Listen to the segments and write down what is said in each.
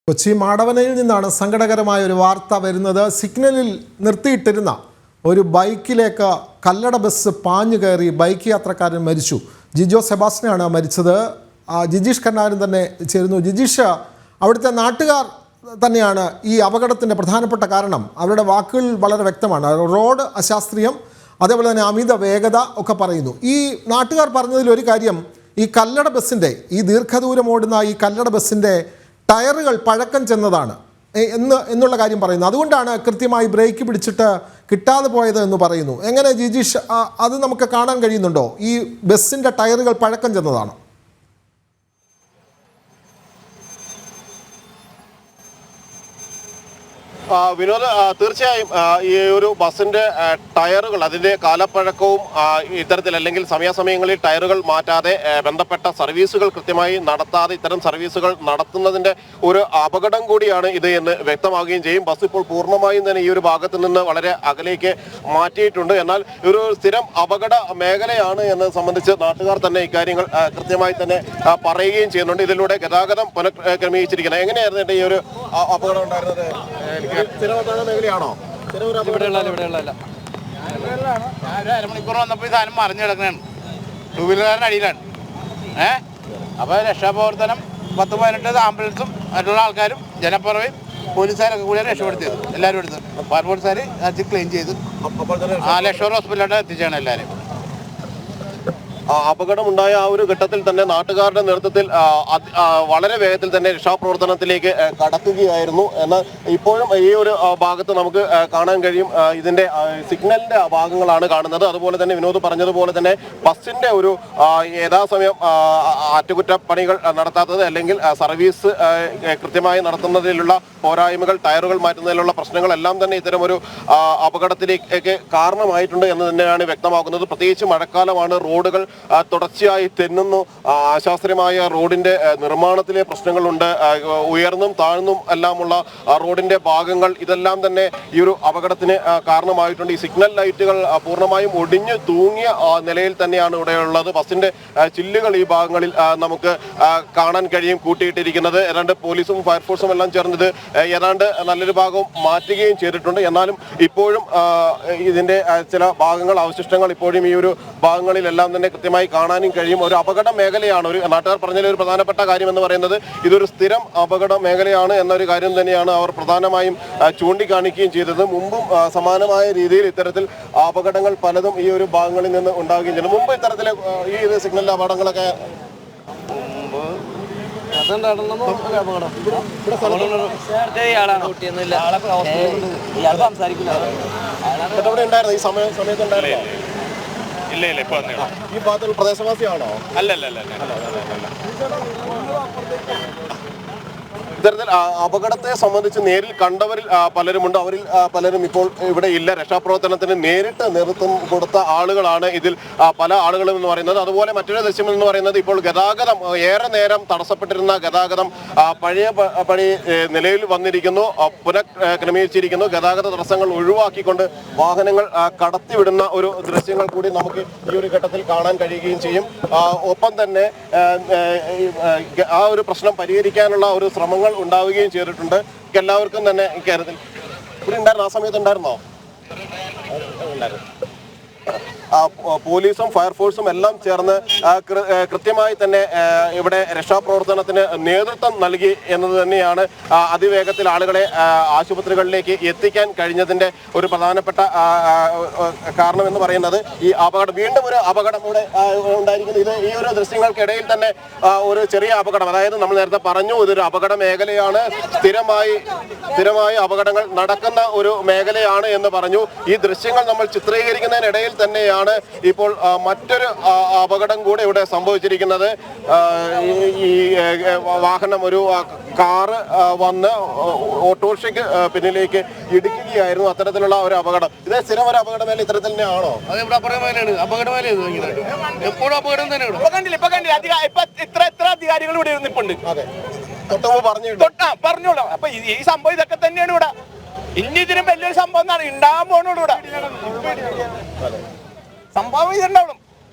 കൊച്ചി മാടവനയിൽ നിന്നാണ് സങ്കടകരമായ ഒരു വാർത്ത വരുന്നത്. സിഗ്നലിൽ നിർത്തിയിട്ടിരുന്ന ഒരു ബൈക്കിലേക്ക് കല്ലട ബസ് പാഞ്ഞു കയറി ബൈക്ക് യാത്രക്കാരൻ മരിച്ചു. ജിജോ സെബാസ്റ്റ്യനാണ് മരിച്ചത്. ജിജീഷ് കന്നാരൻ തന്നെ ചേരുന്നു. ജിജീഷ്, അവിടുത്തെ നാട്ടുകാർ തന്നെയാണ് ഈ അപകടത്തിൻ്റെ പ്രധാനപ്പെട്ട കാരണം. അവരുടെ വാക്കുകൾ വളരെ വ്യക്തമാണ്. റോഡ് അശാസ്ത്രീയം, അതേപോലെ തന്നെ അമിത വേഗത ഒക്കെ പറയുന്നു. ഈ നാട്ടുകാർ പറഞ്ഞതിൽ ഒരു കാര്യം, ഈ കല്ലട ബസ്സിൻ്റെ, ഈ ദീർഘദൂരം ഓടുന്ന ഈ കല്ലട ബസ്സിൻ്റെ ടയറുകൾ പഴക്കം ചെന്നതാണ് എന്നുള്ള കാര്യം പറയുന്നു. അതുകൊണ്ടാണ് കൃത്യമായി ബ്രേക്ക് പിടിച്ചിട്ട് കിട്ടാതെ പോയത് എന്ന് പറയുന്നു. എങ്ങനെ ജിജീഷ്, അത് നമുക്ക് കാണാൻ കഴിയുന്നുണ്ടോ? ഈ ബസ്സിൻ്റെ ടയറുകൾ പഴക്കം ചെന്നതാണ്? വിനോദ്, തീർച്ചയായും ഈ ഒരു ബസ്സിന്റെ ടയറുകൾ, അതിന്റെ കാലപ്പഴക്കവും ഇത്തരത്തിൽ, അല്ലെങ്കിൽ സമയാസമയങ്ങളിൽ ടയറുകൾ മാറ്റാതെ ബന്ധപ്പെട്ട സർവീസുകൾ കൃത്യമായി നടത്താതെ ഇത്തരം സർവീസുകൾ നടത്തുന്നതിന്റെ ഒരു അപകടം കൂടിയാണ് ഇത് എന്ന് വ്യക്തമാവുകയും ചെയ്യും. ബസ് ഇപ്പോൾ പൂർണ്ണമായും തന്നെ ഈ ഒരു ഭാഗത്ത് നിന്ന് വളരെ അകലേക്ക് മാറ്റിയിട്ടുണ്ട്. എന്നാൽ ഒരു സ്ഥിരം അപകട മേഖലയാണ് എന്നത് സംബന്ധിച്ച് നാട്ടുകാർ തന്നെ ഇക്കാര്യങ്ങൾ കൃത്യമായി തന്നെ പറയുകയും ചെയ്യുന്നുണ്ട്. ഇതിലൂടെ ഗതാഗതം പുനഃക്രമീകരിച്ചിരിക്കുന്നത്. എങ്ങനെയായിരുന്നു ഈ ഒരു അപകടം ഉണ്ടായിരുന്നത്? മേഖലയാണോ? അരമണിക്കൂർ വന്നപ്പോൾ ഈ സാധനം മറിഞ്ഞു കിടക്കുന്നതാണ്. ടൂ വീലറുകാരൻ്റെ അടിയിലാണ്. അപ്പോൾ രക്ഷാപ്രവർത്തനം 10-15 ആംബുലൻസും മറ്റുള്ള ആൾക്കാരും ജനപ്പുറവും പോലീസുകാരൊക്കെ കൂടിയാണ് രക്ഷപ്പെടുത്തിയത്. എല്ലാവരും എടുത്ത് ഫയർഫോഴ്സുകാർ അത് ക്ലെയിം ചെയ്ത് ലക്ഷോർ ഹോസ്പിറ്റലിലോട്ട് എത്തിച്ചാണ് എല്ലാവരും. അപകടമുണ്ടായ ആ ഒരു ഘട്ടത്തിൽ തന്നെ നാട്ടുകാരുടെ നേതൃത്വത്തിൽ വളരെ വേഗത്തിൽ തന്നെ രക്ഷാപ്രവർത്തനത്തിലേക്ക് കടക്കുകയായിരുന്നു. എന്നാൽ ഇപ്പോഴും ഈ ഒരു ഭാഗത്ത് നമുക്ക് കാണാൻ കഴിയും, ഇതിന്റെ സിഗ്നലിന്റെ ഭാഗങ്ങളാണ് കാണുന്നത്. അതുപോലെ തന്നെ വിനോദ് പറഞ്ഞതുപോലെ തന്നെ ബസ്സിന്റെ ഒരു യഥാസമയം അറ്റകുറ്റപ്പണികൾ നടത്താത്തത്, അല്ലെങ്കിൽ സർവീസ് കൃത്യമായി നടത്തുന്നതിലുള്ള പോരായ്മകൾ, ടയറുകൾ മാറ്റുന്നതിലുള്ള പ്രശ്നങ്ങളെല്ലാം തന്നെ ഇത്തരമൊരു അപകടത്തിലേക്ക് കാരണമായിട്ടുണ്ട് എന്ന് തന്നെയാണ് വ്യക്തമാക്കുന്നത്. പ്രത്യേകിച്ച് മഴക്കാലമാണ്, റോഡുകൾ തുടർച്ചയായി തെന്നുന്നു. അശാസ്ത്രീയമായ റോഡിന്റെ നിർമ്മാണത്തിലെ പ്രശ്നങ്ങളുണ്ട്. ഉയർന്നും താഴ്ന്നും എല്ലാമുള്ള റോഡിന്റെ ഭാഗങ്ങൾ, ഇതെല്ലാം തന്നെ ഈ ഒരു അപകടത്തിന് കാരണമായിട്ടുണ്ട്. ഈ സിഗ്നൽ ലൈറ്റുകൾ പൂർണ്ണമായും ഒടിഞ്ഞു തൂങ്ങിയ നിലയിൽ തന്നെയാണ് ഇവിടെയുള്ളത്. ബസ്സിന്റെ ചില്ലുകൾ ഈ ഭാഗങ്ങളിൽ നമുക്ക് കാണാൻ കഴിയും കൂട്ടിയിട്ടിരിക്കുന്നത്. ഏതാണ്ട് പോലീസും ഫയർഫോഴ്സും എല്ലാം ചേർന്നത് ഏതാണ്ട് നല്ലൊരു ഭാഗവും മാറ്റുകയും ചെയ്തിട്ടുണ്ട്. എന്നാലും ഇപ്പോഴും ഇതിന്റെ ചില ഭാഗങ്ങൾ, അവശിഷ്ടങ്ങൾ ഇപ്പോഴും ഈ ഒരു ഭാഗങ്ങളിലെല്ലാം തന്നെ കൃത്യമായി കാണാനും കഴിയും. ഒരു അപകട മേഖലയാണ്. ഒരു നാട്ടുകാർ പറഞ്ഞതിൽ ഒരു പ്രധാനപ്പെട്ട കാര്യം എന്ന് പറയുന്നത് ഇതൊരു സ്ഥിരം അപകട മേഖലയാണ് എന്നൊരു കാര്യം തന്നെയാണ് അവർ പ്രധാനമായും ചൂണ്ടിക്കാണിക്കുകയും ചെയ്തത്. മുമ്പും സമാനമായ രീതിയിൽ ഇത്തരത്തിൽ അപകടങ്ങൾ പലതും ഈ ഒരു ഭാഗങ്ങളിൽ നിന്ന് ഉണ്ടാവുകയും ചെയ്തു. മുമ്പ് ഇത്തരത്തിൽ ഈ സിഗ്നലിന്റെ അപകടങ്ങളൊക്കെ ഉണ്ടായിരുന്നു. ഈ സമയത്ത് ഉണ്ടായിരുന്നു. ഇല്ല ഇപ്പൊ ഈ ഭാഗത്തുള്ള പ്രദേശവാസിയാണോ? അല്ലല്ല. ഇത്തരത്തിൽ അപകടത്തെ സംബന്ധിച്ച് നേരിൽ കണ്ടവരിൽ പലരുമുണ്ട്. അവരിൽ പലരും ഇപ്പോൾ ഇവിടെ ഇല്ല. രക്ഷാപ്രവർത്തനത്തിന് നേരിട്ട് നേതൃത്വം കൊടുത്ത ആളുകളാണ് ഇതിൽ പല ആളുകളും എന്ന് പറയുന്നത്. അതുപോലെ മറ്റൊരു ദൃശ്യം എന്ന് പറയുന്നത്, ഇപ്പോൾ ഗതാഗതം ഏറെ നേരം തടസ്സപ്പെട്ടിരുന്ന ഗതാഗതം പഴയ നിലയിൽ വന്നിരിക്കുന്നു, പുനഃക്രമീകരിച്ചിരിക്കുന്നു. ഗതാഗത തടസ്സങ്ങൾ ഒഴിവാക്കിക്കൊണ്ട് വാഹനങ്ങൾ കടത്തിവിടുന്ന ഒരു ദൃശ്യങ്ങൾ കൂടി നമുക്ക് ഈ ഒരു ഘട്ടത്തിൽ കാണാൻ കഴിയുകയും ചെയ്യും. ഒപ്പം തന്നെ ആ ഒരു പ്രശ്നം പരിഹരിക്കാനുള്ള ഒരു ശ്രമങ്ങൾ ഉണ്ടാവുകയും ചെയ്തിട്ടുണ്ട്. എല്ലാവർക്കും തന്നെ ഇക്കാര്യത്തിൽ ഇവിടെ ഉണ്ടായിരുന്നു. ആ സമയത്ത് ഉണ്ടായിരുന്നോ? പോലീസും ഫയർഫോഴ്സും എല്ലാം ചേർന്ന് കൃത്യമായി തന്നെ ഇവിടെ രക്ഷാപ്രവർത്തനത്തിന് നേതൃത്വം നൽകി എന്നത് തന്നെയാണ് അതിവേഗത്തിൽ ആളുകളെ ആശുപത്രികളിലേക്ക് എത്തിക്കാൻ കഴിഞ്ഞതിൻ്റെ ഒരു പ്രധാനപ്പെട്ട കാരണം എന്ന് പറയുന്നത്. ഈ അപകടം, വീണ്ടും ഒരു അപകടം ഇവിടെ ഉണ്ടായിരിക്കുന്നത്. ഇത് ഈ ഒരു ദൃശ്യങ്ങൾക്കിടയിൽ തന്നെ ഒരു ചെറിയ അപകടം, അതായത് നമ്മൾ നേരത്തെ പറഞ്ഞു ഇതൊരു അപകട മേഖലയാണ്, സ്ഥിരമായി അപകടങ്ങൾ നടക്കുന്ന ഒരു മേഖലയാണ് എന്ന് പറഞ്ഞു. ഈ ദൃശ്യങ്ങൾ നമ്മൾ ചിത്രീകരിക്കുന്നതിനിടയിൽ തന്നെയാണ് ഇപ്പോൾ മറ്റൊരു അപകടം കൂടെ ഇവിടെ സംഭവിച്ചിരിക്കുന്നത്. ഈ വാഹനം, ഒരു കാറ് വന്ന് ഓട്ടോറിക്ഷയ്ക്ക് പിന്നിലേക്ക് ഇടിക്കുകയായിരുന്നു. അത്തരത്തിലുള്ള ഒരു അപകടം. ഇത് സ്ഥിരം ഒരു അപകടമേല ഇത്തരത്തിൽ തന്നെയാണോ? എപ്പോഴും അപകടം തന്നെയാണ്. ഇത്ര അധികാരികൾ ഇവിടെ നിൽപ്പുണ്ട്. അതെ, പറഞ്ഞോളൂ. അപ്പൊ ഈ സംഭവം ഇതൊക്കെ തന്നെയാണ് ഇവിടെ. ഇനി ഇതിനും വലിയൊരു സംഭവം ഉണ്ടാകാൻ പോണോളൂ ഇവിടെ. സംഭവം ഇതുണ്ടാവണം.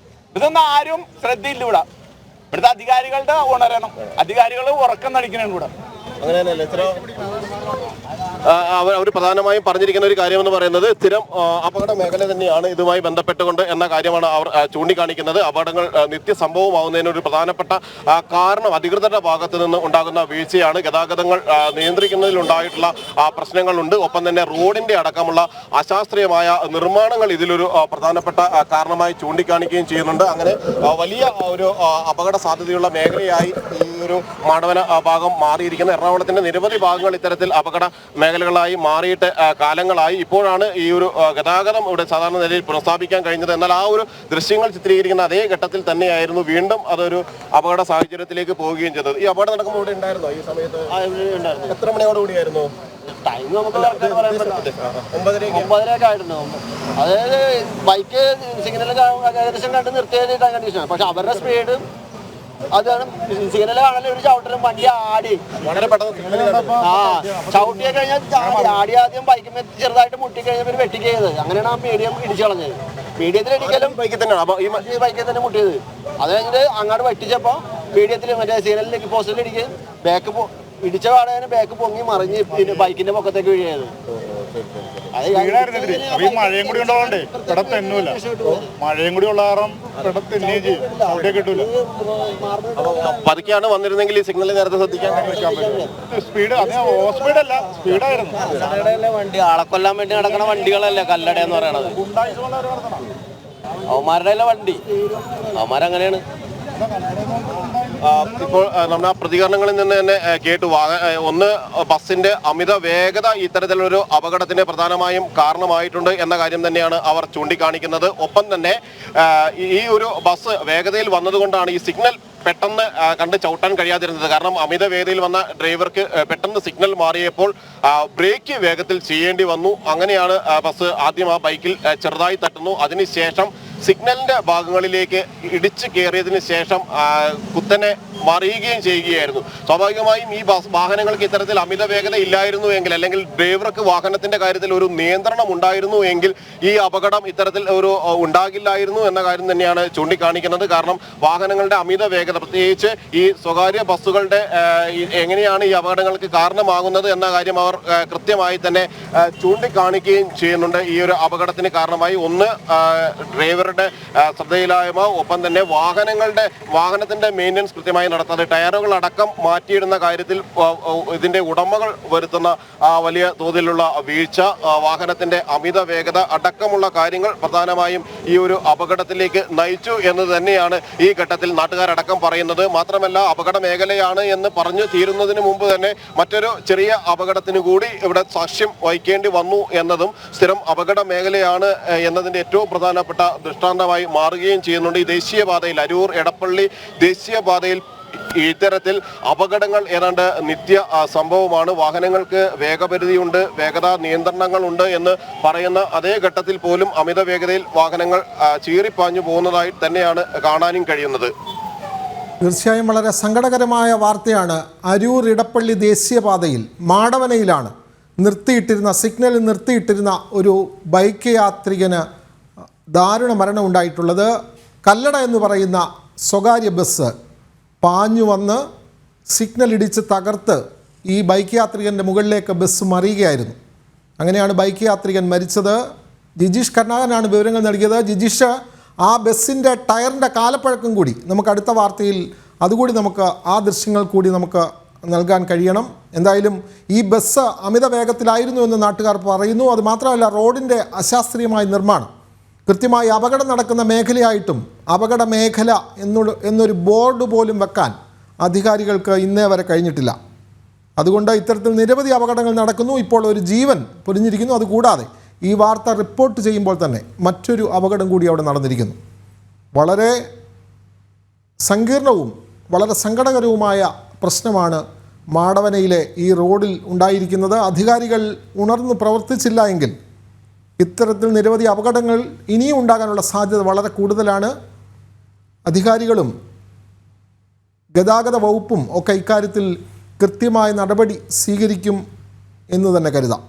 ഇതൊന്നും ആരും ശ്രദ്ധയില്ല ഇവിടെ. ഇവിടുത്തെ അധികാരികളുടെ ഉണരണം. അധികാരികൾ ഉറക്കം നടിക്കണം ഇവിടെ. അങ്ങനെ തന്നെയല്ലേ അവർ പ്രധാനമായും പറഞ്ഞിരിക്കുന്ന ഒരു കാര്യമെന്ന് പറയുന്നത് സ്ഥിരം അപകട മേഖല തന്നെയാണ് ഇതുമായി ബന്ധപ്പെട്ടുകൊണ്ട് എന്ന കാര്യമാണ് അവർ ചൂണ്ടിക്കാണിക്കുന്നത്. അപകടങ്ങൾ നിത്യസംഭവമാവുന്നതിന് ഒരു പ്രധാനപ്പെട്ട കാരണം അധികൃതരുടെ ഭാഗത്ത് നിന്ന് ഉണ്ടാകുന്ന വീഴ്ചയാണ്. ഗതാഗതങ്ങൾ നിയന്ത്രിക്കുന്നതിൽ ഉണ്ടായിട്ടുള്ള പ്രശ്നങ്ങളുണ്ട്. ഒപ്പം തന്നെ റോഡിന്റെ അടക്കമുള്ള അശാസ്ത്രീയമായ നിർമ്മാണങ്ങൾ ഇതിലൊരു പ്രധാനപ്പെട്ട കാരണമായി ചൂണ്ടിക്കാണിക്കുകയും ചെയ്യുന്നുണ്ട്. അങ്ങനെ വലിയ ഒരു അപകട സാധ്യതയുള്ള മേഖലയായി ഈ ഒരു മാടവന ഭാഗം മാറിയിരിക്കുന്നത്. എറണാകുളത്തിന്റെ നിരവധി ഭാഗങ്ങൾ ഇത്തരത്തിൽ അപകട മേഖലകളായി മാറിയിട്ട് കാലങ്ങളായി. ഇപ്പോഴാണ് ഈ ഒരു ഗതാഗതം ഇവിടെ സാധാരണ നിലയിൽ പുനഃസ്ഥാപിക്കാൻ കഴിഞ്ഞത്. എന്നാൽ ആ ഒരു ദൃശ്യങ്ങൾ ചിത്രീകരിക്കുന്ന അതേ ഘട്ടത്തിൽ തന്നെയായിരുന്നു വീണ്ടും അതൊരു അപകട സാഹചര്യത്തിലേക്ക് പോവുകയും ചെയ്തത്. ഈ അപകടം നടക്കുമ്പോൾ ഇവിടെ ഉണ്ടായിരുന്നോ ഈ സമയത്ത്? എത്ര മണിയോടുകൂടിയായിരുന്നു ടൈം? നമുക്ക് 9:30 ആയിരുന്നു. അതായത് ബൈക്ക് സിഗ്നൽ ഏകദേശം കണ്ട് നിർത്തിയത് കണ്ടീഷനാണ്. പക്ഷെ അവരുടെ സ്പീഡ് അതാണ്. സിഗ്നൽ കാണാൻ ഒരു ചവിട്ടലും വണ്ടി ആടി വളരെ പെട്ടെന്ന് ചവിട്ടിയെ കഴിഞ്ഞാൽ ആടി ആദ്യം ബൈക്കിൽ ചെറുതായിട്ട് മുട്ടി കഴിഞ്ഞാൽ പിന്നെ വെട്ടിക്കത്. അങ്ങനെയാണ് ആ മീഡിയം ഇടിച്ചു കളഞ്ഞത്. മീഡിയത്തിൽ ഇടിക്കലും ബൈക്കിൽ തന്നെ മുട്ടിയത്. അത് കഴിഞ്ഞിട്ട് അങ്ങോട്ട് വെട്ടിച്ചപ്പോൾ മീഡിയത്തിൽ മറ്റേ സിഗ്നലിലേക്ക് പോസ്റ്റിൽ ഇടിക്കുക ബാക്ക് ഇടിച്ച പാടെ ബാക്ക് പൊങ്ങി മറിഞ്ഞ് പിന്നെ ബൈക്കിന്റെ പൊക്കത്തേക്ക് വീഴിയത്. മഴയും കൂടി ഉള്ളതുകൊണ്ട് ഇവിടെ തെന്നൂല. മഴയും കൂടി ഉള്ള കാരണം ഇവിടെ തെന്നുകയും ചെയ്യും. കിട്ടൂല. പതുക്കെയാണ് വന്നിരുന്നെങ്കിൽ ഈ സിഗ്നൽ നേരത്തെ ശ്രദ്ധിക്കാൻ സ്പീഡ് ഓവർ സ്പീഡല്ല, സ്പീഡായിരുന്നു. വണ്ടി ആളെ കൊല്ലാൻ വേണ്ടി നടക്കുന്ന വണ്ടികളല്ലേ കല്ലട എന്ന് പറയണത്. അവന്മാരുടെ വണ്ടി അവന്മാരങ്ങനെയാണ്. ഇപ്പോൾ നമ്മുടെ ആ പ്രതികരണങ്ങളിൽ നിന്ന് തന്നെ കേട്ടു. ഒന്ന്, ബസ്സിന്റെ അമിത വേഗത ഇത്തരത്തിലൊരു അപകടത്തിന് പ്രധാനമായും കാരണമായിട്ടുണ്ട് എന്ന കാര്യം തന്നെയാണ് അവർ ചൂണ്ടിക്കാണിക്കുന്നത്. ഒപ്പം തന്നെ ഈ ഒരു ബസ് വേഗതയിൽ വന്നതുകൊണ്ടാണ് ഈ സിഗ്നൽ പെട്ടെന്ന് കണ്ട് ചവിട്ടാൻ കഴിയാതിരുന്നത്. കാരണം അമിത വേഗതയിൽ വന്ന ഡ്രൈവർക്ക് പെട്ടെന്ന് സിഗ്നൽ മാറിയപ്പോൾ ബ്രേക്ക് വേഗത്തിൽ ചെയ്യേണ്ടി വന്നു. അങ്ങനെയാണ് ബസ് ആദ്യം ആ ബൈക്കിൽ ചെറുതായി തട്ടുന്നു. അതിനുശേഷം സിഗ്നലിന്റെ ഭാഗങ്ങളിലേക്ക് ഇടിച്ചു കയറിയതിന് ശേഷം കുത്തനെ മറിയുകയും ചെയ്യുകയായിരുന്നു. സ്വാഭാവികമായും ഈ വാഹനങ്ങൾക്ക് ഇത്തരത്തിൽ അമിത വേഗത ഇല്ലായിരുന്നു എങ്കിൽ, അല്ലെങ്കിൽ ഡ്രൈവർക്ക് വാഹനത്തിന്റെ കാര്യത്തിൽ ഒരു നിയന്ത്രണം ഉണ്ടായിരുന്നു എങ്കിൽ ഈ അപകടം ഇത്തരത്തിൽ ഒരു ഉണ്ടാകില്ലായിരുന്നു എന്ന കാര്യം തന്നെയാണ് ചൂണ്ടിക്കാണിക്കുന്നത്. കാരണം വാഹനങ്ങളുടെ അമിത വേഗത, പ്രത്യേകിച്ച് ഈ സ്വകാര്യ ബസ്സുകളുടെ എങ്ങനെയാണ് ഈ അപകടങ്ങൾക്ക് കാരണമാകുന്നത് എന്ന കാര്യം അവർ കൃത്യമായി തന്നെ ചൂണ്ടിക്കാണിക്കുകയും ചെയ്യുന്നുണ്ട്. ഈ ഒരു അപകടത്തിന് കാരണമായി ഒന്ന് ഡ്രൈവറുടെ ശ്രദ്ധയില്ലായ്മ, ഒപ്പം തന്നെ വാഹനത്തിന്റെ മെയിൻ്റനൻസ് കൃത്യമായി നടത്താതെ ടയറുകൾ അടക്കം മാറ്റിയിടുന്ന കാര്യത്തിൽ ഇതിന്റെ ഉടമകൾ വരുത്തുന്ന വലിയ തോതിലുള്ള വീഴ്ച, വാഹനത്തിന്റെ അമിത വേഗത അടക്കമുള്ള കാര്യങ്ങൾ പ്രധാനമായും ഈ ഒരു അപകടത്തിലേക്ക് നയിച്ചു എന്ന് തന്നെയാണ് ഈ ഘട്ടത്തിൽ നാട്ടുകാരടക്കം പറയുന്നത്. മാത്രമല്ല, അപകട മേഖലയാണ് എന്ന് പറഞ്ഞു തീരുന്നതിന് മുമ്പ് തന്നെ മറ്റൊരു ചെറിയ അപകടത്തിന് കൂടി ഇവിടെ സാക്ഷ്യം വഹിക്കേണ്ടി വന്നു എന്നതും സ്ഥിരം അപകട മേഖലയാണ് എന്നതിന്റെ ഏറ്റവും പ്രധാനപ്പെട്ട ദൃഷ്ടാന്തമായി മാറുകയും ചെയ്യുന്നുണ്ട്. ഈ ദേശീയപാതയിൽ, അരൂർ എടപ്പള്ളി ദേശീയപാതയിൽ ഇത്തരത്തിൽ അപകടങ്ങൾ ഏതാണ്ട് നിത്യ സംഭവമാണ്. വാഹനങ്ങൾക്ക് വേഗപരിധിയുണ്ട്, വേഗതാ നിയന്ത്രണങ്ങളുണ്ട് എന്ന് പറയുന്ന അതേ ഘട്ടത്തിൽ പോലും അമിത വേഗതയിൽ വാഹനങ്ങൾ ചീറിപ്പാഞ്ഞു പോകുന്നതായി തന്നെയാണ് കാണാനും കഴിയുന്നത്. തീർച്ചയായും വളരെ സങ്കടകരമായ വാർത്തയാണ്. അരൂർ ഇടപ്പള്ളി ദേശീയപാതയിൽ മാടവനയിലാണ് സിഗ്നലിൽ നിർത്തിയിട്ടിരുന്ന ഒരു ബൈക്ക് യാത്രികന് ദാരുണ മരണം ഉണ്ടായിട്ടുള്ളത്. കല്ലട എന്ന് പറയുന്ന സ്വകാര്യ ബസ് പാഞ്ഞു വന്ന് സിഗ്നൽ ഇടിച്ച് തകർത്ത് ഈ ബൈക്ക് യാത്രികൻ്റെ മുകളിലേക്ക് ബസ് മറിയുകയായിരുന്നു. അങ്ങനെയാണ് ബൈക്ക് യാത്രികൻ മരിച്ചത്. ജിജീഷ് കർണാകനാണ് വിവരങ്ങൾ നൽകിയത്. ജിജീഷ്, ആ ബസ്സിൻ്റെ ടയറിൻ്റെ കാലപ്പഴക്കം കൂടി നമുക്ക് അടുത്ത വാർത്തയിൽ അതുകൂടി നമുക്ക് ആ ദൃശ്യങ്ങൾ കൂടി നമുക്ക് നൽകാൻ കഴിയണം. എന്തായാലും ഈ ബസ് അമിത വേഗത്തിലായിരുന്നു എന്ന് നാട്ടുകാർ പറയുന്നു. അതുമാത്രമല്ല, റോഡിൻ്റെ അശാസ്ത്രീയമായ നിർമ്മാണം, കൃത്യമായി അപകടം നടക്കുന്ന മേഖലയായിട്ടും അപകട മേഖല എന്നൊരു ബോർഡ് പോലും വെക്കാൻ അധികാരികൾക്ക് ഇന്നേ വരെ കഴിഞ്ഞിട്ടില്ല. അതുകൊണ്ട് ഇത്തരത്തിൽ നിരവധി അപകടങ്ങൾ നടക്കുന്നു. ഇപ്പോൾ ഒരു ജീവൻ പൊലിഞ്ഞിരിക്കുന്നു. അതുകൂടാതെ ഈ വാർത്ത റിപ്പോർട്ട് ചെയ്യുമ്പോൾ തന്നെ മറ്റൊരു അപകടം കൂടി അവിടെ നടന്നിരിക്കുന്നു. വളരെ സങ്കീർണവും വളരെ സങ്കടകരവുമായ പ്രശ്നമാണ് മാടവനയിലെ ഈ റോഡിൽ ഉണ്ടായിരിക്കുന്നത്. അധികാരികൾ ഉണർന്ന് പ്രവർത്തിച്ചില്ല എങ്കിൽ ഇത്തരത്തിൽ നിരവധി അപകടങ്ങൾ ഇനിയും ഉണ്ടാകാനുള്ള സാധ്യത വളരെ കൂടുതലാണ്. അധികാരികളും ഗതാഗത വകുപ്പും ഒക്കെ ഇക്കാര്യത്തിൽ കൃത്യമായ നടപടി സ്വീകരിക്കും എന്ന് തന്നെ കരുതാം.